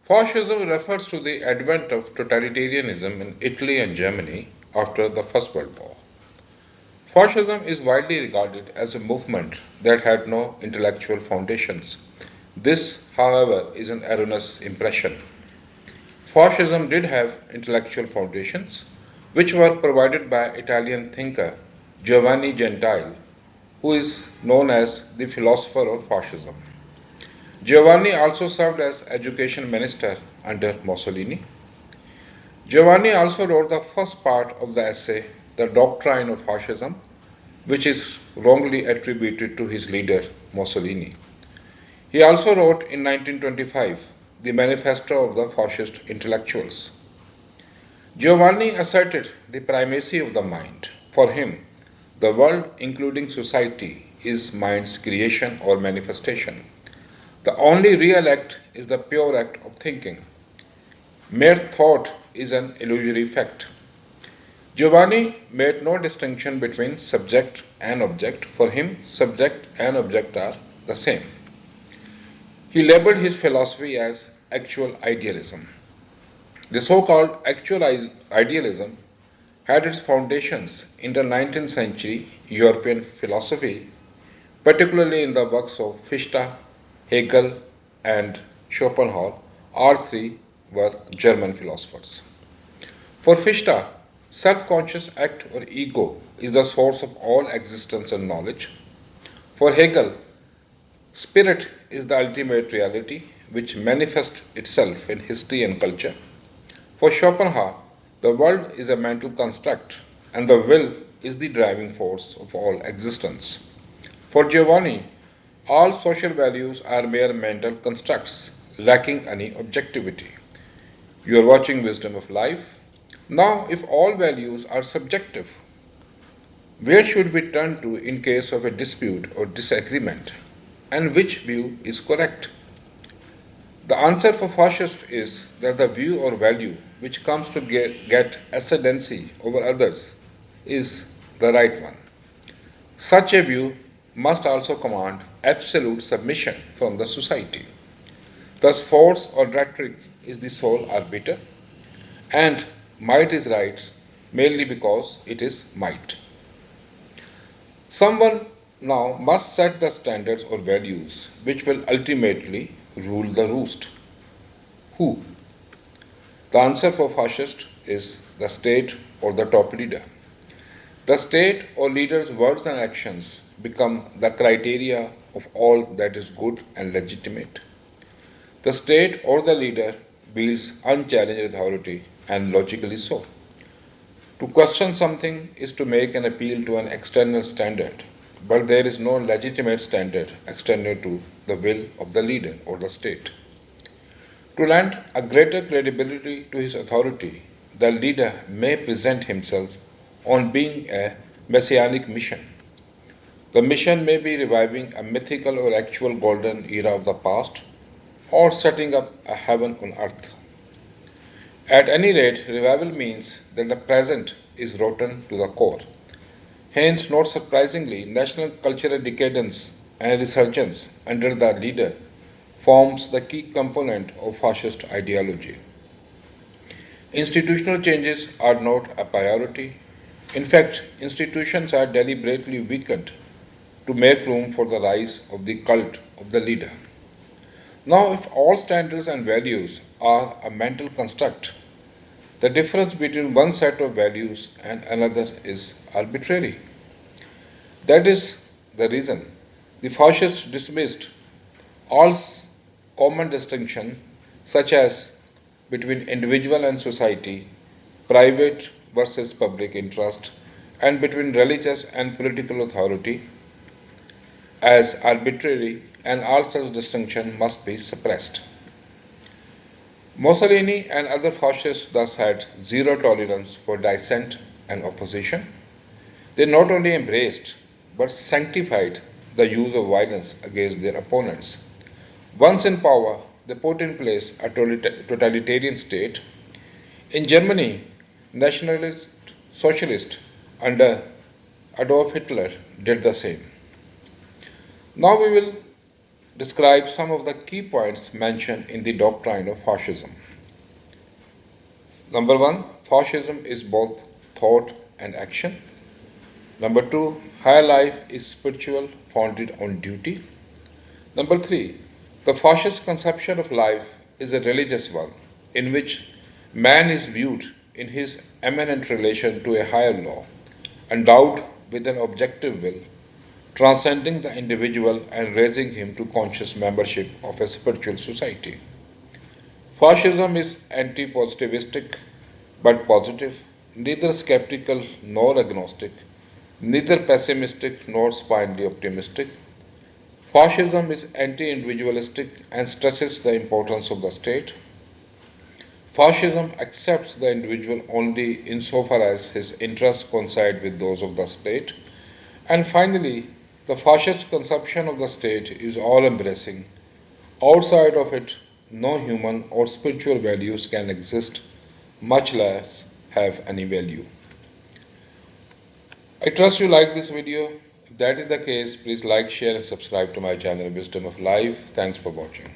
Fascism refers to the advent of totalitarianism in Italy and Germany after the First World War. Fascism is widely regarded as a movement that had no intellectual foundations. This, however, is an erroneous impression. Fascism did have intellectual foundations, which were provided by Italian thinker Giovanni Gentile, who is known as the Philosopher of Fascism. Giovanni also served as education minister under Mussolini. Giovanni also wrote the first part of the essay, The Doctrine of Fascism, which is wrongly attributed to his leader, Mussolini. He also wrote in 1925 the Manifesto of the Fascist Intellectuals. Giovanni asserted the primacy of the mind. For him, the world, including society, is mind's creation or manifestation. The only real act is the pure act of thinking. Mere thought is an illusory fact. Giovanni made no distinction between subject and object. For him, subject and object are the same. He labeled his philosophy as actual idealism. The so-called actual idealism had its foundations in the 19th century European philosophy, particularly in the works of Fichte, Hegel, and Schopenhauer. All three were German philosophers. For Fichte, self-conscious act or ego is the source of all existence and knowledge. For Hegel, spirit is the ultimate reality which manifests itself in history and culture. For Schopenhauer, the world is a mental construct and the will is the driving force of all existence. For Giovanni, all social values are mere mental constructs lacking any objectivity. You are watching Wisdom of Life. Now, if all values are subjective, where should we turn to in case of a dispute or disagreement? And which view is correct? The answer for fascist is that the view or value which comes to get ascendancy over others is the right one. Such a view must also command absolute submission from the society. Thus, force or rhetoric is the sole arbiter, and might is right merely because it is might. Someone now must set the standards or values which will ultimately rule the roost. Who? The answer for fascist is the state or the top leader. The state or leader's words and actions become the criteria of all that is good and legitimate. The state or the leader wields unchallenged authority, and logically so. To question something is to make an appeal to an external standard, but there is no legitimate standard external to the will of the leader or the state. To lend a greater credibility to his authority, the leader may present himself on being a messianic mission. The mission may be reviving a mythical or actual golden era of the past, or setting up a heaven on earth. At any rate, revival means that the present is rotten to the core. Hence, not surprisingly, national cultural decadence and resurgence under the leader forms the key component of fascist ideology. Institutional changes are not a priority. In fact, institutions are deliberately weakened to make room for the rise of the cult of the leader. Now, if all standards and values are a mental construct, the difference between one set of values and another is arbitrary. That is the reason the fascists dismissed all common distinctions such as between individual and society, private versus public interest, and between religious and political authority as arbitrary, and all such distinction must be suppressed. Mussolini and other fascists thus had zero tolerance for dissent and opposition. They not only embraced but sanctified the use of violence against their opponents. Once in power, they put in place a totalitarian state. In Germany, nationalist socialists under Adolf Hitler did the same. Now we will describe some of the key points mentioned in the Doctrine of Fascism. Number one, fascism is both thought and action. Number two, higher life is spiritual, founded on duty. Number three, the fascist conception of life is a religious one, in which man is viewed in his eminent relation to a higher law, endowed with an objective will, transcending the individual and raising him to conscious membership of a spiritual society. Fascism is anti positivistic but positive, neither skeptical nor agnostic, neither pessimistic nor spinally optimistic. Fascism is anti individualistic and stresses the importance of the state. Fascism accepts the individual only insofar as his interests coincide with those of the state. And finally, the fascist conception of the state is all embracing. Outside of it, no human or spiritual values can exist, much less have any value. I trust you like this video. If that is the case, please like, share, and subscribe to my channel Wisdom of Life. Thanks for watching.